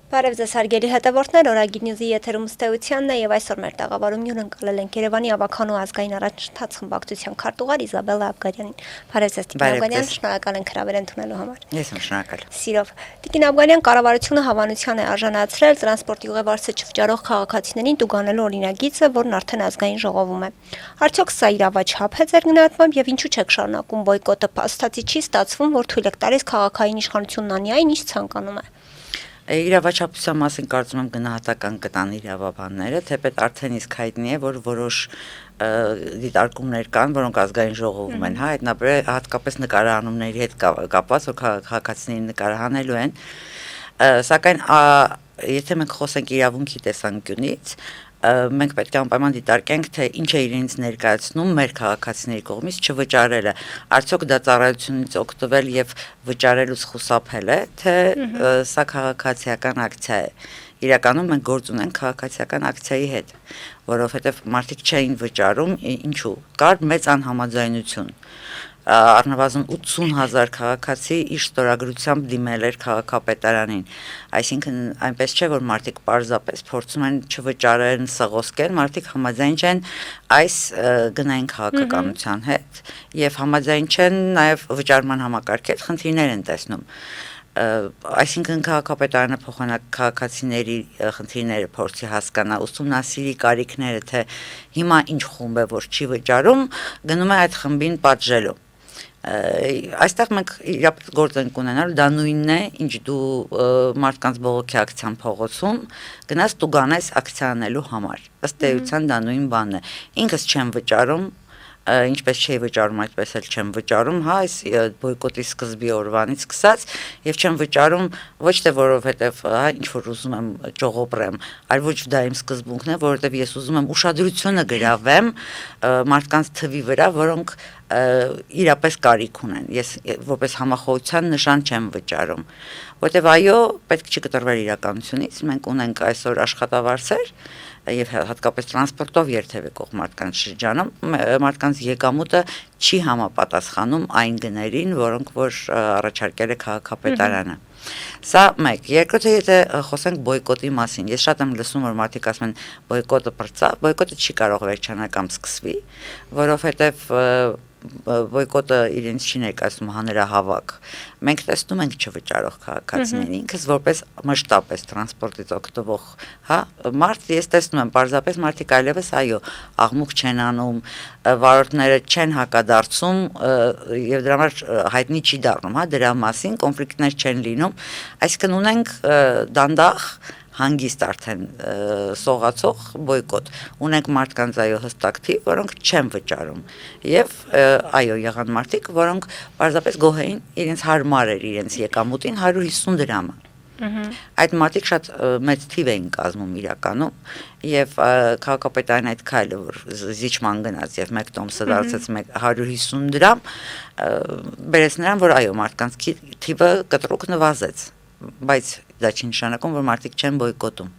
Բարև ձեզ հարգելի հետևորդներ, Օրագիր Նյուզի եթերում Ստեյությանն է եւ այսօր մեր տաղավարում հյուրընկալել ենք Երևանի ավականու ազգային առաջընթաց խմբակցության քարտուղար Իզաբելլա Աբգարյանին։ Բարև ձեզ, Տիկին Աբգարյան, շնորհակալ ենք հրավեր ընդունելու համար։ Ես եմ շնորհակալ։ Սիրով։ Տիկին Աբգարյան, կառավարությունը հավանության է արժանացրել տրանսպորտի ուղևորը չվճարող քաղաքացիներին տուգանելու օրինագիծը, որն արդեն ազգային ժողովում է։ Արդյոք սա իրավաչափ է ձեր գնահատմամբ եւ ինչու չեք շարունակում բոյկոտը, փաստացի չի ստացվում, որ թույլ եք տալիս քաղաքային իշխանությունն անի այն, ինչ ցանկանում է։ Իրավաչափության մասին կարծում եմ գնահատական կտան իրավաբանները, թեպետ արդեն իսկ հայտնի է, որ որոշ դիտարկումներ կան, որոնք ազգային ժողովում են, հայտնաբերել հատկապես նկարահանումների հետ կապված, որ քաղաքացիներին նկարահանելու են, սակայն եթե մենք խոսենք իրավունքի տեսանկյունից, մենք պետք է անպայման դիտարկենք, թե ինչ է իրենց ներկայացնում մեր քաղաքացիների կողմից չվճարելը, արդյոք դա ծառայությունից օգտվել եւ վճարելուց խուսափել է, թե սա քաղաքացիական ակցիա է։ Իրականում մենք գործ ունենք քաղաքացիական ակցիայի հետ, որովհետեւ մարդիկ չէին վճարում, ինչու։ Կար մեծ անհամաձայնություն։ Առնվազն 80,000 քաղաքացի իր ստորագրությամբ դիմել էր քաղաքապետարանին, այսինքն այնպես չէ, որ մարդիկ պարզապես փորձում են չվճարեն, սղոսկեն, մարդիկ համաձայն չեն այս գնային քաղաքականության հետ եւ համաձայն չեն նաեւ վճարման համակարգի հետ, խնդիրներ են տեսնում։ Այսինքն քաղաքապետարանը փոխանակ քաղաքացիների խնդիրները փորձի հասկանա, ուսումնասիրի կարիքները, թե հիմա ինչ խումբ է, որ չի վճարում, գնում է այդ խմբին պատժելու։ Այստեղ մենք իրապես գործ ենք ունենալ, դա նույնն է, ինչ դու մարդկանց բողոքի ակցիան փողոցում գնաս տուգանես ակցիա անելու համար։ Ըստ էության դա նույն բանն է։ Ինքս չեմ վճարում, ինչպես չէի վճարում, այդպես էլ չեմ վճարում, այս բոյկոտի սկզբի օրվանից սկսած եւ չեմ վճարում ոչ թե որովհետեւ ինչ որ ուզում եմ ճողոպրեմ, այլ ոչ դա իմ սկզբունքն է, որովհետեւ ես ուզում եմ ուշադրությունը գրավեմ մարդկանց թվի վրա, որոնք իրապես կարիք ունեն։ Ես որպես համախոհության նշան չեմ վճարում, որովհետեւ այո, պետք չի կտրվել իրականությունից, մենք ունենք այսօր աշխատավարձեր եւ հատկապես տրանսպորտով երթևեկող մարդկանց շրջանում մարդկանց եկամուտը չի համապատասխանում այն գներին, որոնք որ առաջարկել է քաղաքապետարանը։ Սա մեկ, երկրորդը եթե խոսենք բոյկոտի մասին, ես շատ եմ լսում, որ մարդիկ ասում են բոյկոտը պրծավ, բոյկոտը չի կարող վերջանալ կամ սկսվի, որովհետեւ բոյկոտը իրենց չի ներկայացնում հանրահավաք։ Մենք տեսնում ենք չվճարող քաղաքացիներին, ինքս որպես մշտապես տրանսպորտից օգտվող, մարդ ես տեսնում եմ, պարզապես մարդիկ այլևս այո, աղմուկ չեն անում, վարորդները չեն հակադարձում եւ դրա համար հայտնի չի դառնում, դրա մասին կոնֆլիկտներ չեն լինում, այսինքն ունենք դանդաղ հանգիստ արդեն սողացող բոյկոտ։ Ունենք մարդկանց այո հստակ թիվ, որոնք չեն վճարում։ Եվ այո, եղան մարդիկ, որոնք պարզապես գոհ էին, իրենց հարմար էր իրենց եկամուտին 150 դրամը։ Այդ մարդիկ շատ մեծ թիվ էին կազմում իրականում եւ քաղաքապետարան այդ քայլը որ զիջման գնաց եւ մեկ տոմսը դարձեց 150 դրամ, բերեց նրան, որ այո, մարդկանց թիվը կտրուկ նվազեց, բայց դա չի նշանակում, որ մարդիկ չեն բոյկոտում։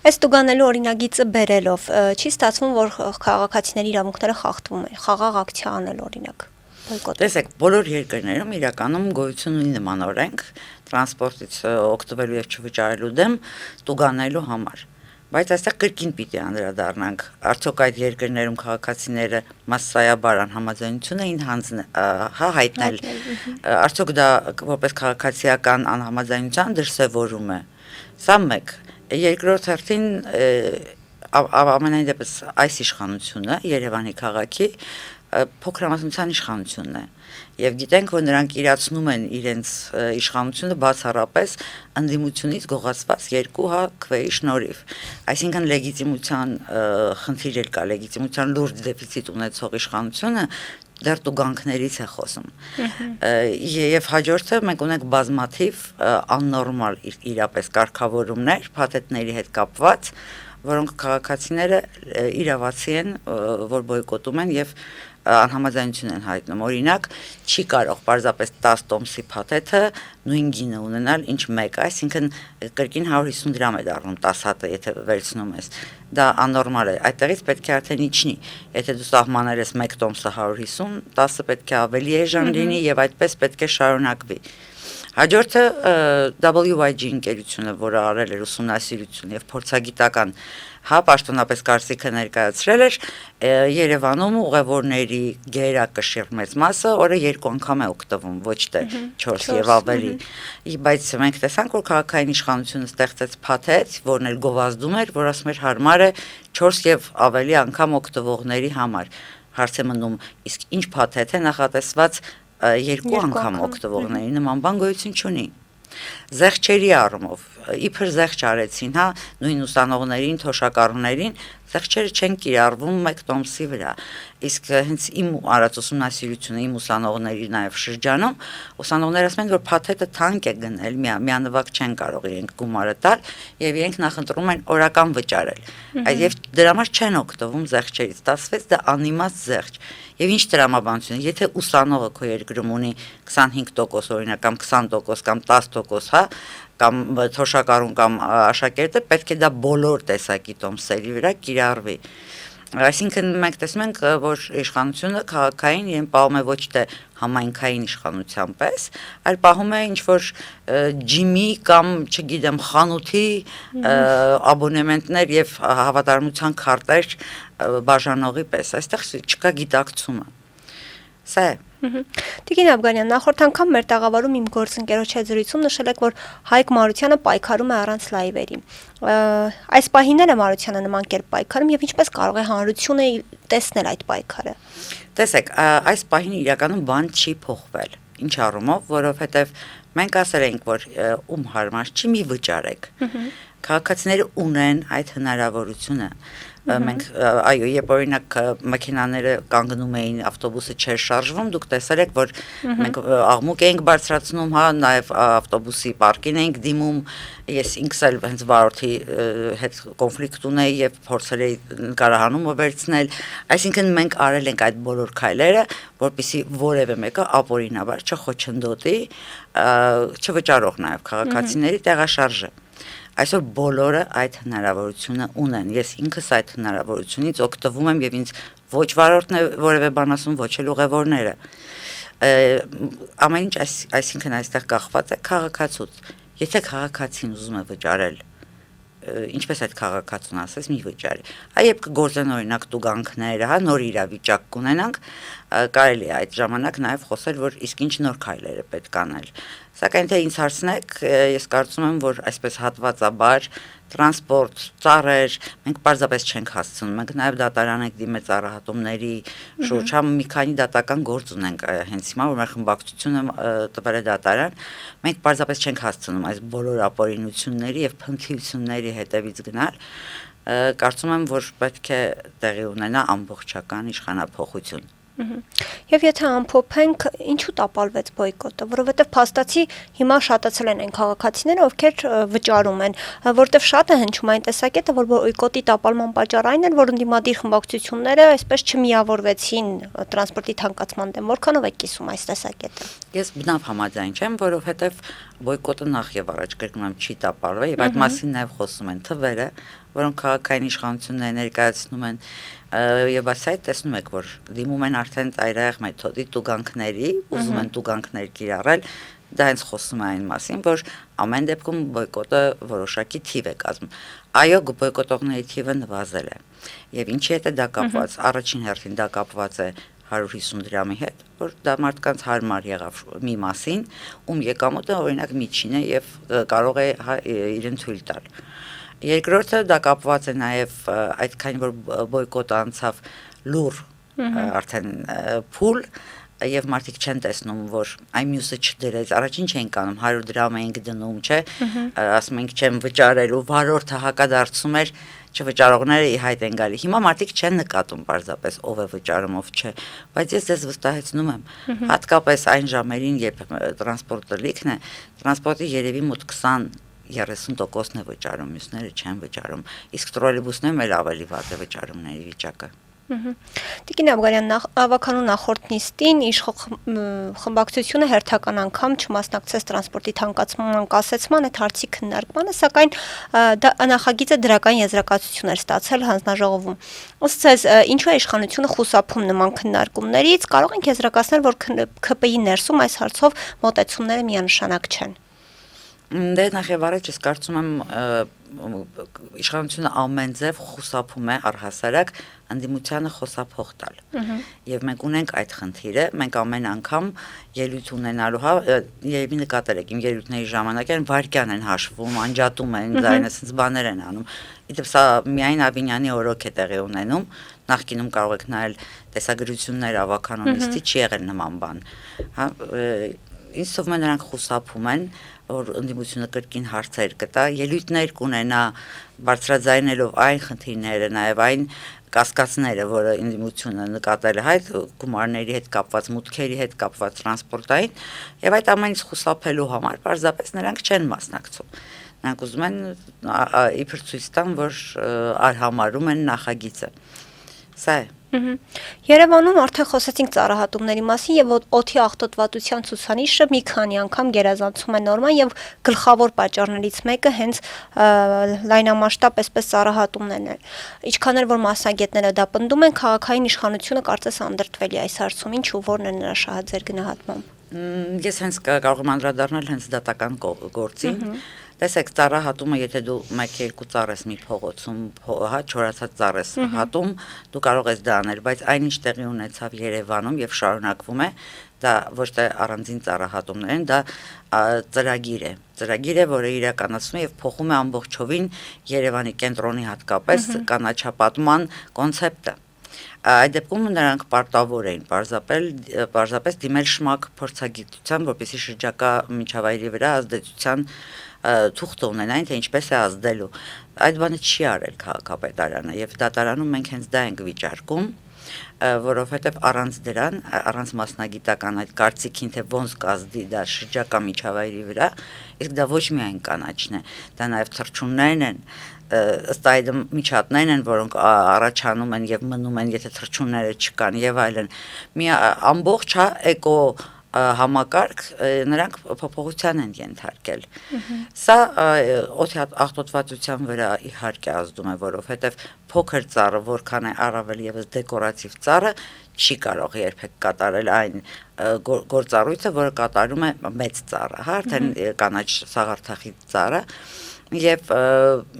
Այս տուգանելու օրինագիծը բերելով չի ստացվում, որ քաղաքացիների իրավունքները խախտվում են, խաղաղ ակցիա անել օրինակ։ Տեսեք, բոլոր երկրներում իրականում գոյություն ունի նման օրենք տրանսպորտից օգտվելու եւ չվճարելու դեմ տուգանելու համար։ Բայց այստեղ կրկին պիտի անդրադառնանք, արդյոք այդ երկրներում քաղաքացիները մասսայաբար անհամաձայնություն էին հայտնել, արդյոք դա որպես քաղաքացիական անհամաձայնության դրսևորում է։ Սա մեկ, երկրորդ հերթին ամենայն դեպս այս իշխանությունը Երևանի քաղաքի փոքրամասնության իշխանությունն է եւ գիտենք, որ նրանք իրացնում են իրենց իշխանությունը բացառապես ընդդիմությունից գողացված երկու քվեի շնորհիվ, այսինքն լեգիտիմության խնդիր կա, լեգիտիմության լուրջ դեֆիցիտ ունեցող իշխանությունը դեռ տուգանքներից է խոսում։ Եվ հաջորդը մենք ունենք բազմաթիվ աննորմալ իրապես կարգավորումներ փաթեթների հետ կապված, որոնք քաղաքացիները իրավացի են, որ բոյկոտում են եւ անհամաձայնություն են հայտնում։ Օրինակ, չի կարող պարզապես 10 տոմսի փաթեթը նույն գինը ունենալ, ինչ մեկը, այսինքն կրկին 150 դրամ է դառնում 10 հատը, եթե վերցնում ես։ Դա աննորմալ է։ Այդտեղից պետք է արդեն իջնի։ Եթե դու սահմանել ես 1 տոմսը 150, 10-ը պետք է ավելի էժան լինի եւ այդպես պետք է շարունակվի։ Հաջորդը WYG ընկերությունը, որը արել էր ուսումնասիրություն եւ փորձագիտական պաշտոնապես կարծիքը ներկայացրել էր Երևանում ուղևորների գերակշիռ մեծ մասը օրը 2 անգամ է օգտվում, ոչ թե 4 եւ ավելի։ Բայց մենք տեսանք, որ քաղաքային իշխանությունը ստեղծեց փաթեթ, որն էլ գովազդում էր, որ ասում էր հարմար է 4 եւ ավելի անգամ օգտվողների համար։ Հարց է մնում, իսկ ինչ փաթեթ է նախատեսված 2 անգամ օգտվողների, նման բան գոյություն չունի։ Զեղչերի առումով իբր զեղչ արեցին, նույն ուսանողներին, թոշակառուներին, զեղչերը չեն կիրառվում 1 տոմսի վրա։ Իսկ հենց իմ արած ուսումնասիրությունը, իմ ուսանողների նաև շրջանում, ուսանողները ասում են, որ փաթեթը թանկ է գնել, միանվագ չեն կարող իրենք գումարը տալ, եւ իրենք նախընտրում են օրական վճարել։ Եվ դրա համար չեն օգտվում զեղչերից, ստացվեց դա անիմաստ զեղչ։ Եվ ինչ տրամաբանություն, եթե ուսանողը քո երկրում ունի 25% օրինակ կամ 20% կամ 10%, կամ թոշակառուն կամ աշակերտը, պետք է դա բոլոր տեսակի տոմսերի վրա կիրառվի։ Այսինքն մենք տեսնում ենք, որ իշխանությունը քաղաքային իրեն պահում է ոչ թե համայնքային իշխանության պես, այլ պահում է ինչ-որ ջիմի կամ, չգիտեմ, խանութի աբոնեմենտներ եւ հավատարմության քարտեր բաժանողի պես, այստեղ չկա գիտակցումը։ Սա է։ Տիկին Աբգանյան, նախորդ անգամ մեր տաղավարում իմ գործընկերոջ հետ զրույցում նշել եք, որ Հայկ Մարությանը պայքարում է առանց լայվերի։ Այս պահին էլ է Մարությանը նման կերպ պայքարում եւ ինչպես կարող է հանրությունը տեսնել այդ պայքարը։ Տեսեք, այս պահին իրականում բան չի փոխվել։ Ինչ առումով, որովհետեւ մենք ասել ենք, որ ում հարմար չի մի վճարեք։ Քաղաքացիները ունեն այդ հնարավորությունը։ Մենք այո, երբ օրինակ մեքենաները կանգնում էին, ավտոբուսը չէր շարժվում, դուք տեսել եք, որ մենք աղմուկ էինք բարձրացնում, նաև ավտոբուսի պարկին էինք դիմում, ես ինքս էլ հենց վարորդի հետ կոնֆլիկտ ունեի եւ փորձել էի նկարահանումը վերցնել, այսինքն մենք արել ենք այդ բոլոր քայլերը, որպեսզի որևէ մեկը ապօրինաբար չխոչընդոտի, չվճարող նաև քաղաքացիների տեղաշարժը։ Այսօր բոլորը այդ հնարավորությունը ունեն։ Ես ինքս այդ հնարավորությունից օգտվում եմ եւ ինձ ոչ վարորդն է որևէ բան ասում, ոչ էլ ուղևորները։ Ամեն ինչ այսինքն այստեղ կախված է քաղաքացուց։ Եթե քաղաքացին ուզում է վճարել, ինչպես այդ քաղաքացուն ասես, մի վճարի։ Այբ կգործեն օրինակ տուգանքները, նոր իրավիճակ կունենանք, կարելի է այդ ժամանակ նաև խոսել, որ իսկ ինչ նոր քայլեր է պետք անել։ Սակայն թե ինձ հարցնեք, ես կարծում եմ, որ այսպես հատվածաբար տրանսպորտ, ծառեր, մենք պարզապես չենք հասցնում, մենք նաև դատարան ենք դիմել ծառահատումների շուրջ, մի քանի դատական գործ ունենք հենց հիմա, որ մեր խմբակցությունը տվել է դատարան, մենք պարզապես չենք հասցնում այս բոլոր ապօրինությունների եւ փնթիությունների հետևից գնալ, կարծում եմ, որ պետք է տեղի ունենա ամբողջական իշխանափոխություն։ Եվ եթե ամփոփենք, ինչու տապալվեց բոյկոտը, որովհետև փաստացի հիմա շատացել են այն քաղաքացիները, ովքեր վճարում են, որտեղ շատ է հնչում այն տեսակետը, որ բոյկոտի տապալման պատճառը այն էր, որ ընդդիմադիր խմբակցությունները այսպես չմիավորվեցին տրանսպորտի թանկացման դեմ, որքանով է կիսում այս տեսակետը։ Ես բնավ համաձայն չեմ, որովհետև բոյկոտը նախ եւ առաջ կրկնում եմ չի տապալվել եւ այդ մասին նաեւ խոսում են թվերը, որոնք քաղաքային իշխանությունները ներկայացնում են եւ ասայ տեսնում եք, որ դիմում են արդեն ծայրահեղ մեթոդի տուգանքների, ուզում են տուգանքներ կիրառել, դա հենց խոսում է այն մասին, որ ամեն դեպքում բոյկոտը որոշակի թիվ է կազմում։ Այո, բոյկոտողների թիվը նվազել է։ Եվ ինչի հետ է դա կապված։ Առաջին հերթին դա կապված է 150 դրամի հետ, որ դա մարդկանց հարմար եղավ մի մասին, ում եկամուտը օրինակ միջին է եւ կարող է իրեն թույլ տալ։ Երկրորդը դա կապված է նաև այդքան որ բոյկոտը անցավ լուր արդեն փուլ եւ մարդիկ չեն տեսնում որ այն մյուսը չդրեց առաջին չէին կանում 100 դրամ էինք դնում չէ ասում ենք չեմ վճարելու վարորդը հակադարձում էր չվճարողները ի հայտ են գալի հիմա մարդիկ չեն նկատում պարզապես ով է վճարում ով չէ բայց ես ձեզ վստահեցնում եմ հատկապես այն ժամերին երբ տրանսպորտը լիքն է տրանսպորտի երևի մոտ 20-30%-ն է վճարում, մյուսները չեն վճարում, իսկ տրոլեյբուսներում էլ ավելի վատ է վճարումների վիճակը։ Տիկին Աբգարյան, ավականու նախորդ նիստին իշխող խմբակցությունը հերթական անգամ չմասնակցեց տրանսպորտի թանկացման կասեցման այդ հարցի քննարկմանը, սակայն նախագիծը դրական եզրակացություն էր ստացել հանձնաժողովում։ Ըստ ձեզ, ինչու է իշխանությունը խուսափում նման քննարկումներից, կարող ենք եզրակացնել, որ ՔՊԻ ներսում այս հարցով մոտեցումները միանշանակ չեն։ Դե նախ եւ առաջ ես կարծում եմ իշխանությունը ամեն ձև խուսափում է առհասարակ ընդդիմությանը խոսափող տալ։ Եվ մենք ունենք այդ խնդիրը, մենք ամեն անգամ ելույթ ունենալու, երևի նկատել եք իմ ելույթների ժամանակ են վարկյան են հաշվում, անջատում են, ձայնը ասես բաներ են անում։ Իդեպ սա միայն Աբինյանի օրոք է տեղի ունենում, նախկինում կարող եք նայել տեսագրություններ ավականու նիստի, չի եղել նման բան։ Հա, ինձ թվում է նրանք խուսափում են, որ ընդդիմությունը կրկին հարցեր կտա, ելույթներ կունենա բարձրաձայնելով այն խնդիրները, նաև այն կասկածները, որը ընդդիմությունը նկատել է այդ գումարների հետ կապված, մուտքերի հետ կապված տրանսպորտային, եւ այդ ամենից խուսափելու համար պարզապես նրանք չեն մասնակցում։ Նրանք ուզում են իբր ցույց տան, որ արհամարում են նախագիծը։ Սա է։ Երևանում արդեն խոսեցինք ծառահատումների մասին եւ օդի աղտոտվածության ցուցանիշը մի քանի անգամ գերազանցում է նորման եւ գլխավոր պատճառներից մեկը հենց լայնամասշտաբ այսպես ծառահատումներն են։ Ինչքան էլ որ մասնագետները դա պնդում են, քաղաքային իշխանությունը կարծես անդրդվել է այս հարցում, ինչու որն է նրա շահաձեր գնահատմամբ։ Ես հենց կարող եմ անդրադառնալ հենց դատական գործին։ Տեսեք, ծառահատումը, եթե դու 1-2 ծառ ես մի փողոցում, հա, չորացած ծառ ես հատում, դու կարող ես դա անել, բայց այնինչ տեղի ունեցավ Երևանում եւ շարունակվում է, դա ոչ թե առանձին ծառահատումներ են, դա ծրագիր է, որը իրականացնում է եւ փոխում է ամբողջովին Երևանի կենտրոնի հատկապես կանաչապատման կոնցեպտը։ Այդ դեպքում նրանք պարտավոր էին պարզապես դիմել շմակ փորձագիտության, որպեսզի շրջակա միջավայրի վրա ազդեցության թուղթ ունենային, թե ինչպես է ազդելու։ Այդ բանը չի արել քաղաքապետարանը եւ դատարանում մենք հենց դա ենք վիճարկում, որովհետեւ առանց դրան, առանց մասնագիտական այդ կարծիքին, թե ոնց կազդի դա շրջակա միջավայրի վրա, իսկ դա ոչ միայն կանաչն է, դա նաեւ թռչուններն են, ըստ այդմ միջատներն են, որոնք առաջանում են եւ մնում են, եթե թռչունները չկան եւ այլն։ Մի ամբողջ էկո համակարգ նրանք փոփոխության են ենթարկել։ Սա օդի աղտոտվածության վրա իհարկե ազդում է, որովհետև փոքր ծառը, որքան է առավել եւս դեկորատիվ ծառը, չի կարող երբեք կատարել այն գործառույթը, որը կատարում է մեծ ծառը, հա, արդեն կանաչ սաղարթախիտ ծառը։ Եվ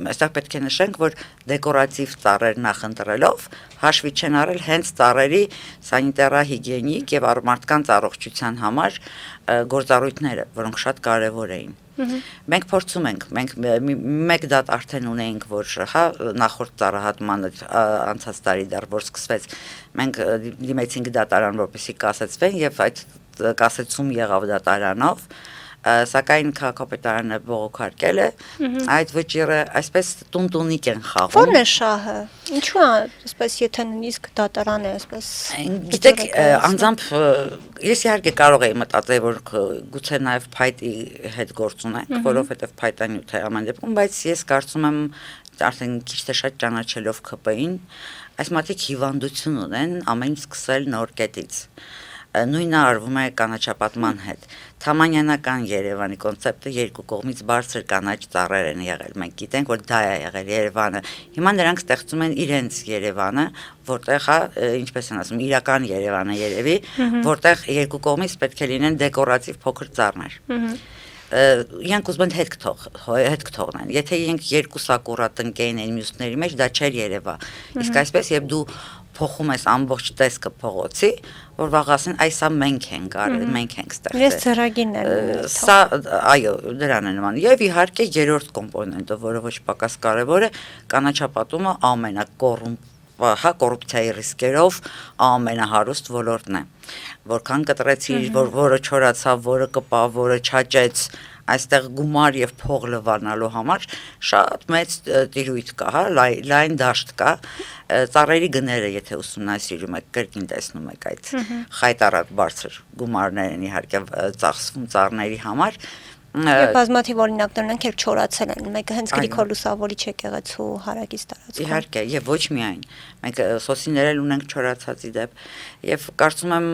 այստեղ պետք է նշենք, որ դեկորատիվ ծառեր նախընտրելով հաշվի չեն առել հենց ծառերի սանիտարահիգիենիկ եւ մարդկանց առողջության համար գործառույթները, որոնք շատ կարեւոր էին։ Մենք փորձում ենք, մենք մեկ դատ արդեն ունեինք, որ հա նախորդ ծառահատմանը անցած տարի դեռ որ սկսվեց, մենք դիմեցինք դատարան, որպեսզի կասեցվեն եւ այդ կասեցում եղավ դատարանով, սակայն քաղաքապետարանը բողոքարկել է, այդ վճիռը այսպես տունտունիկ են խաղում։ Ո՞րն է շահը։ Ինչու է այսպես, եթե նույնիսկ դատարան է այսպես։ Գիտեք, անձամբ ես իհարկե կարող եի մտածել, որ գուցե նաև փայտի հետ գործ ունենք, որովհետև փայտանյութ է ամեն դեպքում, բայց ես կարծում եմ արդեն քիչ թե շատ ճանաչելով ՔՊ-ին, այս մարդիկ հիվանդություն ունեն ամեն ինչ սկսել նոր կետից։ Նույնը արվում է կանաչապատման հետ։ Թամանյանական Երևանի կոնցեպտը երկու կողմից բարձր կանաչ ծառեր են եղել։ Մենք գիտենք, որ դա է եղել Երևանը։ Հիմա նրանք ստեղծում են իրենց Երևանը, որտեղ հա, ինչպես են ասում, իրական Երևանը երևի, որտեղ երկու կողմից պետք է լինեն դեկորատիվ փոքր ծառներ։ Իրանք ուզում են հետ կթողնեն։ Եթե իրենք երկու սակուրա տնկեին են մյուսների մեջ, դա չէր Երևա։ Իսկ այսպես, երբ դու փոխում ես ամբողջ տեսքը փողոցի, որ վաղասեն այսա մենք ենք արել, մենք ենք ստեղծել։ Ես ծրագիրն եմ։ Սա այո, դրան է նման։ Եվ իհարկե երրորդ կոմպոնենտը, որը ոչ պակաս կարևոր է, կանաչապատումը կոռուպցիայի ռիսկերով ամենահարուստ ոլորտն է։ Որքան կտրեցիր, որը չորացավ, որը կպավ, որը չաճեց, այստեղ գումար եւ փող լվանալու համար շատ մեծ տիրույթ կա, հա, լայն դաշտ կա, ծառերի գները, եթե ուսումնասիրում եք, կրկին տեսնում եք այդ խայտարակ բարձր գումարներ են իհարկե ծախսվում ծառների համար, Եվ բազմաթիվ օրինակներ ունենք, երբ չորացել են, մեկը հենց Գրիգոր Լուսավորիչ եկեղեցու հարակից տարածքում։ Իհարկե, եւ ոչ միայն։ Մենք սոսիներ էլ ունենք չորացածի դեպ, եւ կարծում եմ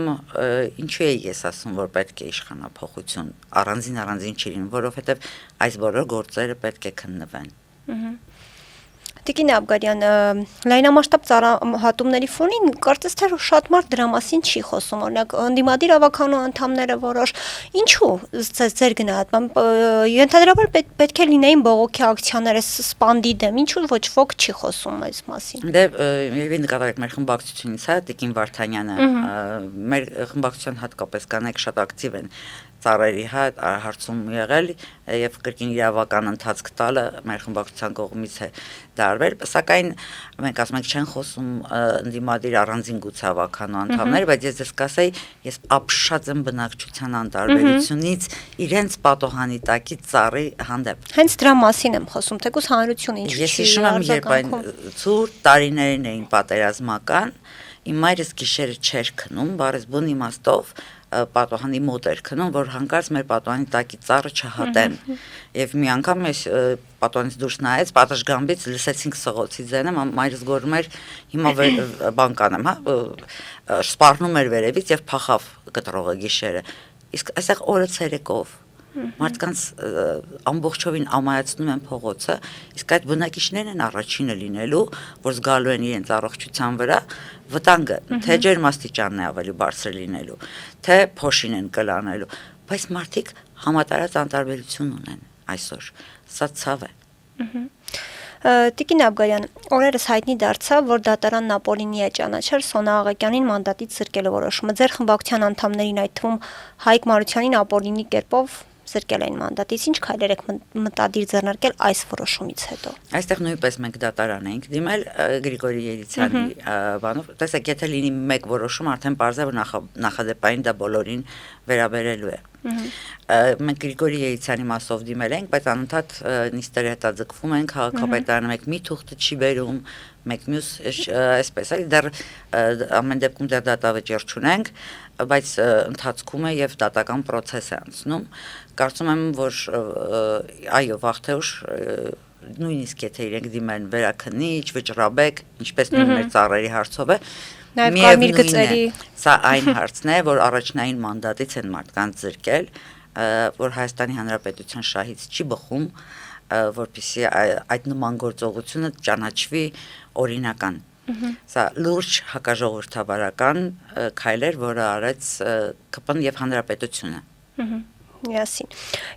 ինչու է ես ասում, որ պետք է իշխանափոխություն առանձին չի լինում, որովհետեւ այս բոլոր գործերը պետք է քննվեն։ Տիկին Աբգարյան, լայնամասշտաբ ծառայությունների ֆոնին կարծես թե շատ մարդ դրա մասին չի խոսում, օրինակ ընդդիմադիր ավականու անդամները որոշ, ինչու ձեր գնահատմամբ ենթադրաբար պետք է լինեին բողոքի ակցիաները սպանդի դեմ, ինչու ոչ ոք չի խոսում այս մասին։ Դե եւ նկատեք մեր խմբակցությունից, հա, Տիկին Վարդանյանը, մեր խմբակցության հատկապես կանայք շատ ակտիվ են ծառերի հարցում եղել եւ կրկին իրավական ընթացք տալը մեր խմբակցության կողմից է դարվել, սակայն մենք ասում ենք չեն խոսում ընդդիմադիր առանձին գուցավականու անդամներ, բայց ես դες կասեի, ես ապշած եմ բնակչության անտարբերությունից իրենց պատոհանի տակի ծառի հանդեպ։ Հենց դրա մասին եմ խոսում, թեկուզ հանրությունը ինչու չի։ Ես հիշում եմ, երբ այն ցուրտ տարիներին էին պատերազմական, իմ մայրս գիշերը չէր քնում, բառեզբուն իմաստով պատոհանի մոտ էր քնում, որ հանկարծ մեր պատոհանի տակի ծառը չհատեն։ Եվ մի անգամ ես պատոհանից դուրս նայեց, պատշգամբից լսեցինք սղոցի ձայնը, մայրս գոռում էր հիմա բան կանեմ, հա, սպառնում էր վերևից եւ փախավ կտրողը գիշերը։ Իսկ այստեղ օրը ցերեկով մարդկանց ամբողջովին ամայացնում են փողոցը, իսկ այդ բնակիչներն են առաջինը լինելու, որ զգալու են իրենց առողջության վրա վտանգը, թե ջերմաստիճանն է ավելի բարձր լինելու, թե փոշին են կլանելու, բայց մարդիկ համատարած անտարբերություն ունեն այսօր, սա ցավ է։ Տիկին Աբգարյան, օրերս հայտնի դարձավ, որ դատարանն Ապոլինի է ճանաչել Սոնա Աղակյանին մանդատից զրկելու որոշումը։ Ձեր խմբակցության անդամներին, այդ թվում Հայկ Մարությանին Ապոլինի կերպով զրկել են մանդատից, ինչ քայլեր եք մտադիր ձեռնարկել այս որոշումից հետո։ Այստեղ նույնպես մենք դատարան ենք դիմել Գրիգորի Երիցյանի բանով, տեսեք, եթե լինի մեկ որոշում, արդեն պարզ է, որ նախադեպային դա բոլորին վերաբերելու է։ Մենք Գրիգորի Երիցյանի մասով դիմել ենք, բայց անընդհատ նիստերը հետաձգվում են, քաղաքապետարանը մեկ մի թուղթը չի բերում, մեկ մյուս այսպես է, դեռ ամեն դեպքում դեռ դատավճիռ չունենք, բայց ընթացքում է եւ դատական process է անցնում։ Կարծում եմ, որ այո, վաղ թե ուշ նույնիսկ եթե իրենք դիմեն վերաքննիչ, վճռաբեկ, ինչպես նույն մեր ծառերի հարցով է, Նաև կարմիր գծերի սա այն հարցն է, որ առաջնային մանդատից են մարդկանց զրկել, որ Հայաստանի Հանրապետության շահից չի բխում, որպեսզի այդ նման գործողությունը ճանաչվի օրինական։ Սա լուրջ հակաժողովրդավարական քայլ էր, որը արեց ԿՊ-ն եւ Հանրապետությունը։ Միասին։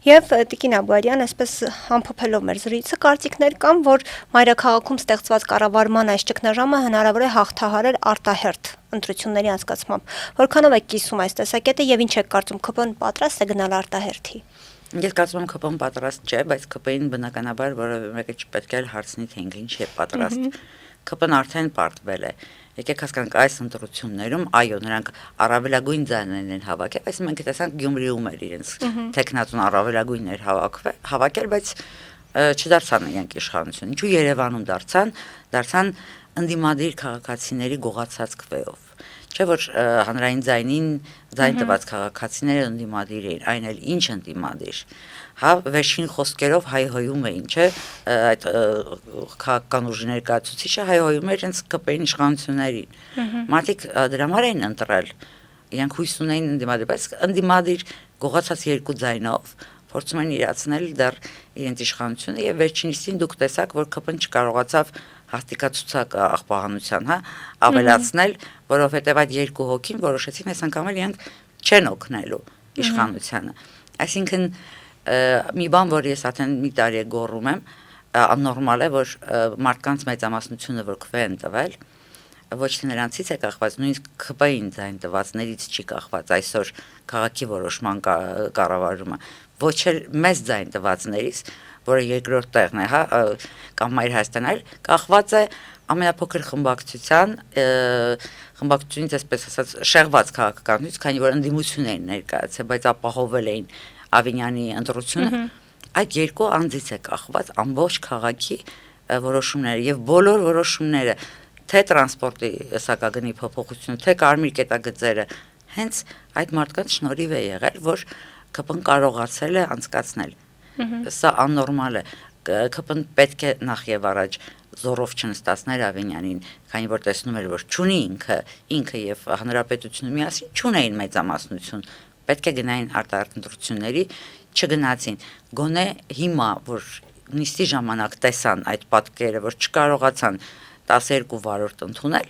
Եվ Տիկին Աբգարյան, այսպես ամփոփելով մեր զրույցը, կարծիքներ կան, որ մայրաքաղաքում ստեղծված կառավարման այս ճգնաժամը հնարավոր է հաղթահարել արտահերթ ընտրությունների անցկացմամբ։ Որքանով եք կիսում այս տեսակետը եւ ինչ եք կարծում, ԿՊ-ն պատրաստ է գնալ արտահերթի։ Ես կարծում եմ ԿՊ-ն պատրաստ չէ, բայց ԿՊ-ին բնականաբար որևէ մեկը չպետք է հարցնի, թե ինչ է պատրաստ։ ԿՊ-ն արդեն պարտվել է։ Եկեք հասկանանք այս ընտրություններում, այո, նրանք առավելագույն ձայներն են հավաքել, բայց մենք տեսանք Գյումրիում էր իրենց տեխնատուն առավելագույններ հավաքել, բայց չդարձան իրենք իշխանություն։ Ինչու Երևանում դարձան ընդդիմադիր քաղաքացիների գողացած քվեով։ Չէ՞ որ հանրային ձայն տված քաղաքացիները ընդդիմադիր էին, այն էլ ինչ ընդդիմադիր։ Հա, վերջին խոսքերով հայհոյում էին, չէ՞, այդ քաղաքական ուժի ներկայացուցիչը հայհոյում էր իրենց ԿՊ-ին իշխանություններին։ Մարդիկ դրա համար էին ընտրել, իրենք հույս ունեին ընդդիմադիր, բայց ընդդիմադիր գողացած երկու ձայնով փորձում են իրացնել դեռ իրենց իշխանությունը եւ վերջինիսին դուք տեսաք, որ ԿՊ-ն չկարողացավ հաստիկացուցակ աղբահանության, հա, ավելացնել, որովհետեւ այդ երկու հոգին որոշեցին այս անգամ էլ իրենք չեն օգնելու իշխանությանը։ Այսինքն մի բան, որ ես արդեն մի տարի է գոռում եմ, աննորմալ է, որ մարդկանց մեծամասնությունը որ քվե են տվել, ոչ թե նրանցից է կախված, նույնիսկ ԿՊ-ին ձայն տվածներից չի կախված այսօր քաղաքի որոշման կառավարումը, ոչ էլ մեծ ձայն տվածներից, որը երկրորդ տեղն է, հա, կամ Մայր Հայաստան այլ, կախված է ամենափոքր խմբակցությունից, այսպես ասած, շեղված քաղաքականությունից, քանի որ ընդդիմություն էին ներկայացել, բայց ապահովել էին Ավինյանի ընտրությունը, այդ երկու անձից է կախված ամբողջ քաղաքի որոշումները եւ բոլոր որոշումները, թե տրանսպորտի սակագնի փոփոխությունը, թե կարմիր կետագծերը, հենց այդ մարդկանց շնորհիվ է եղել, որ ԿՊ-ն կարողացել է անցկացնել։ Սա աննորմալ է։ ԿՊ-ն պետք է նախ եւ առաջ զորով չնստացներ Ավինյանին, քանի որ տեսնում էր, որ չունի ինքը եւ հանրապետությունը միասին չունեին մեծամասնություն, պետք է գնային արտահերթ ընտրությունների, չգնացին։ Գոնե հիմա, որ նիստի ժամանակ տեսան այդ պատկերը, որ չկարողացան 12 վարորդ ընդունել,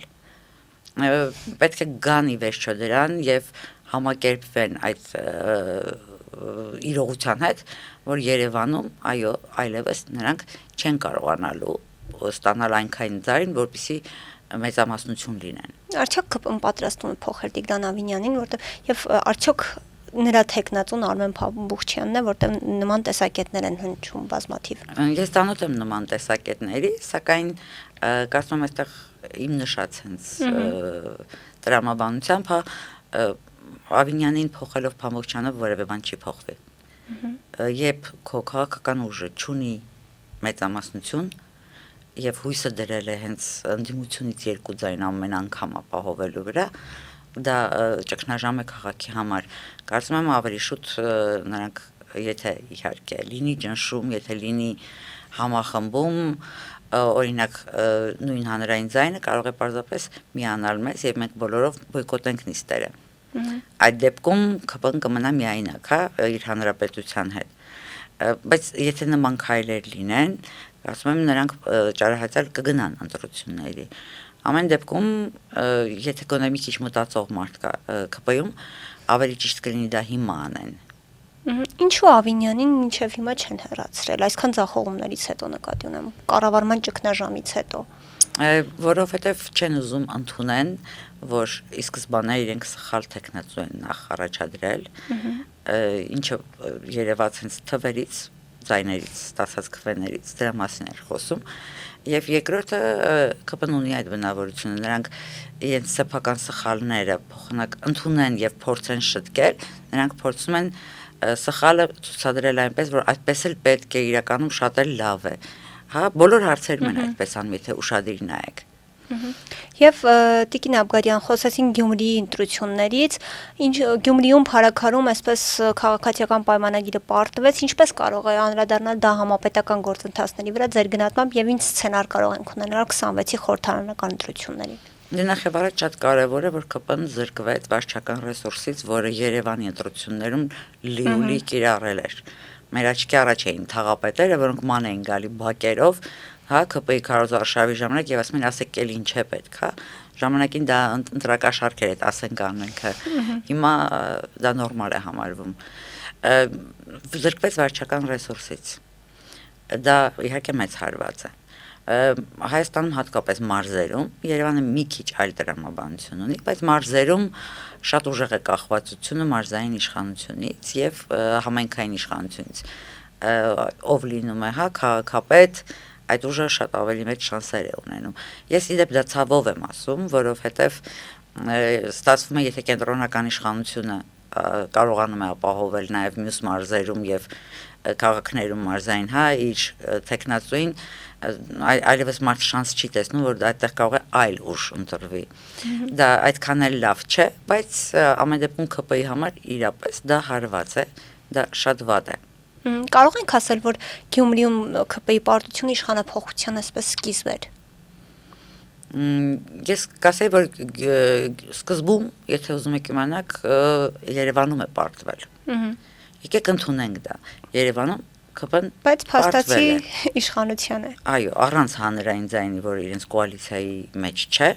պետք է գան ի վերջո դրան եւ համակերպվեն այդ իրողության հետ, որ Երևանում, այո, այլևս նրանք չեն կարողանալու ստանալ այնքան ձայն, որպեսզի մեծամասնություն լինեն։ Արդյոք ԿՊ-ն պատրաստվում է փոխել Տիգրան Ավինյանին, որտեղ եւ արդյոք նրա տեխնատուն Արմեն Փամբուխչյանն է, որտեղ նման տեսակետներ են հնչում բազմաթիվ։ Ես ծանոթ եմ նման տեսակետների, սակայն կարծում եմ այստեղ իմ նշած հենց տրամաբանությամբ Ավինյանին փոխելով Փամբուխչյանը որևէ բան չի փոխվի։ Երբ քո քաղաքական ուժը չունի մեծամասնություն եւ հույսը դրել է հենց ընդդիմությունից երկու ձայն ամեն անգամ ապահովելու վրա, դա ճգնաժամ է քաղաքի համար։ Կարծում եմ ավելի շուտ նրանք, եթե իհարկե լինի ճնշում, եթե լինի համախմբում, օրինակ նույն հանրային ձայնը կարող է պարզապես միանալ մեզ եւ մենք բոլորով բոյկոտենք նիստերը։ Այդ դեպքում ԿՊ-ն կմնա միայնակ, իր հանրապետության հետ։ Բայց եթե նման քայլեր լինեն, ասում եմ նրանք ճարահայտել կգնան ընտրությունների։ Ամեն դեպքում, եթե գոնե մի քիչ մտածող մարդ կա ԿՊ-ում, ավելի ճիշտ կլինի դա հիմա անեն։ Ինչու Ավինյանին մինչև հիմա չեն հեռացրել, այսքան ձախողումներից հետո նկատի ունեմ, կառավարման ճգնաժամից հետո։ Որովհետև չեն ուզում ընդունեն, որ ի սկզբանե իրենք սխալ տեխնացու են նախ առաջադրել, ինչը երևաց հենց թվերից, ձայներից, ստացած քվեներից, դրա մասին էր խոսում, եւ երկրորդը ԿՊ-ն ունի այդ բնավորությունը, նրանք իրենց սեփական սխալները փոխանակ ընդունեն եւ փորձեն շտկել, նրանք փորձում են սխալը ցուցադրել այնպես, որ այդպես էլ պետք է իրականում շատ էլ լավ է։ Հա, բոլոր հարցերում են այդպես անում, եթե ուշադիր նայեք։ Եվ Տիկին Աբգարյան, խոսեցին Գյումրիի ընտրություններից, Գյումրիում փառաքարում այսպես քաղաքացիական պայմանագիրը պարտվեց, ինչպես կարող է անդրադառնալ դա համապետական գործընթացների վրա ձեր գնահատմամբ եւ ինչ սցենար կարող ենք ունենալ 26-ի խորհրդարանական ընտրություններին։ Նախ եւ առաջ շատ կարեւոր է, որ ԿՊ-ն զրկվեց վարչական ռեսուրսից, որը Երևանի ընտրություններում լիուլի կիրառել էր։ Մեր աչքի առաջ էին թաղապետերը, որոնք ման էին գալի բակերով, հա, ԿՊ-ի քարոզարշավի ժամանակ եւ ասում են, ասեք էլ ինչ է պետք, հա։ Ժամանակին դա ընտրակաշարքեր էր, ասենք անենք։ Հիմա դա նորմալ է համարվում։ Զրկվեց վարչական ռեսուրսից։ Դա իհարկե մեծ հարված է։ Հայաստանում հատկապես մարզերում, Երևանը մի քիչ այլ տրամաբանություն ունի, բայց մարզերում շատ ուժեղ է կախվածությունը մարզային իշխանությունից եւ համայնքային իշխանությունից։ Ով լինում է, հա, քաղաքապետ, այդ ուժը շատ ավելի մեծ շանսեր է ունենում։ Ես իդեպ դա ցավով եմ ասում, որովհետեւ ստացվում է, եթե կենտրոնական իշխանությունը կարողանում է ապահովել նաեւ մյուս մարզերում եւ քաղաքներում մարզային, հա, իր տեխնացուին այլևս մարդ շանս չի տեսնում, որ այդտեղ կարող է այլ ուժ ընտրվի։ Դա այդքան էլ լավ չէ, բայց ամեն դեպքում ԿՊ-ի համար իրապես դա հարված է, դա շատ վատ է։ Կարող ենք ասել, որ Գյումրիում ԿՊ-ի պարտությունը իշխանափոխության այսպես սկիզբ էր։ Ես կասեի, որ սկզբում, եթե ուզում եք իմանաք, Երևանում է պարտվել։ Եկեք ընդունենք դա։ Երևանում ԿՊ-ն բայց փաստացի իշխանության է։ Այո, առանց հանրային ձայնի, որ իրենց կոալիցիայի մեջ չէ,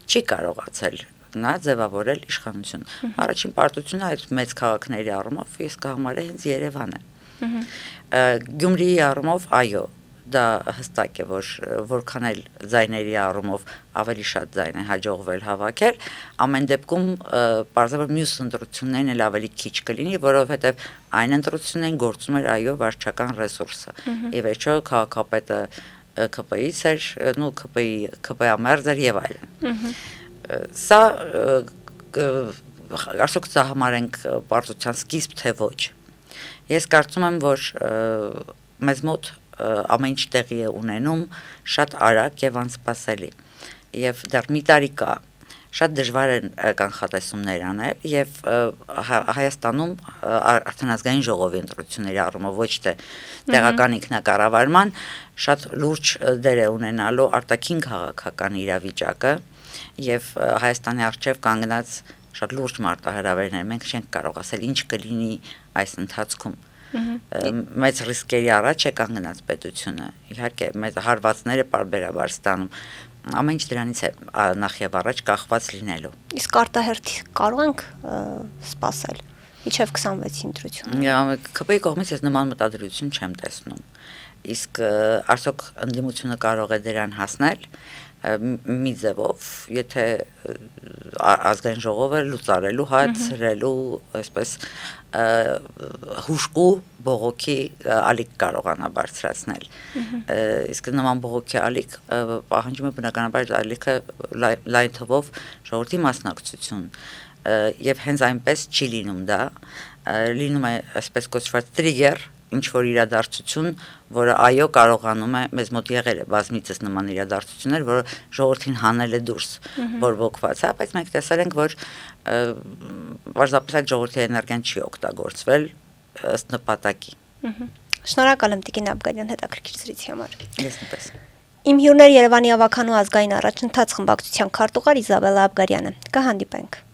չի կարողացել նա ձևավորել իշխանություն։ Առաջին պարտությունը այդ մեծ քաղաքների առումով ես կհամարեի հենց Երևանը։ Գյումրիի առումով, այո, դա հստակ է, որ որքան էլ ձայների առումով ավելի շատ ձայն է հաջողվել հավաքել, ամեն դեպքում պարզապես մյուս ընտրություններն էլ ավելի քիչ կլինի, որովհետև այն ընտրություններին գործում էր այո վարչական ռեսուրսը։ Եվ վերջո քաղաքապետը ԿՊ-ից էր, նո ԿՊ-ամերձ էր եւ այլն։ Սա արդյոք սա համարենք պարտության սկիզբ թե ոչ։ Ես կարծում եմ, որ մեզ մոտ ամեն ինչ տեղի է ունենում շատ արագ եւ անսպասելի։ Եվ դեռ մի տարի կա, շատ դժվար է կանխատեսումներ անել եւ Հայաստանում արդեն ազգային ժողովի ընտրությունների առումով ոչ թե տեղական ինքնակառավարման շատ լուրջ դեր է ունենալու արտաքին քաղաքական իրավիճակը եւ Հայաստանի արչեւ կանգնած շատ լուրջ մարտահրավերներ մենք չենք կարող ասել ինչ կլինի այս ընթացքում մեծ ռիսկերի առաջ է կանգնած պետությունը իհարկե մեծ հարվածները պարբերաբար ստանում ամեն ինչ դրանից է նախ եւ առաջ կախված լինելու իսկ արտահերթ կարող ենք սպասել իջև 26-ի ընտրություն ԿՊ-ի կողմից ես նման մտադրություն չեմ տեսնում իսկ արդյոք ընդդիմությունը կարող է դրան հասնել մի ձևով եթե ազգային ժողովը լուծարելու հացրելու այսպես հուշկու բողոքի ալիք կարողանա բարձրացնել իսկ նման բողոքի ալիք պահանջում է բնականաբար ալիքը լայն թվով ժողովրդի մասնակցություն եւ հենց այնպես չի լինում դա լինում է այսպես կոչված տրիգեր ինչ որ իրադարձություն, որը այո կարողանում է մեզ մոտ եղել է բազմիցս նման իրադարձություններ, որը ժողովրդին հանել է դուրս, բորբոքված, հա, բայց մենք տեսել ենք, որ պարզապես այդ ժողովրդի էներգիան չի օգտագործվել ըստ նպատակի։ Շնորհակալ եմ Տիկին Աբգարյան հետաքրքիր զրույցի համար։ Ես նույնպես։ Իմ հյուրներ Երևանի ավականու ազգային առաջընթաց խմբակցության քարտուղար Իզաբելլա Աբգարյանը։ Կհանդիպենք։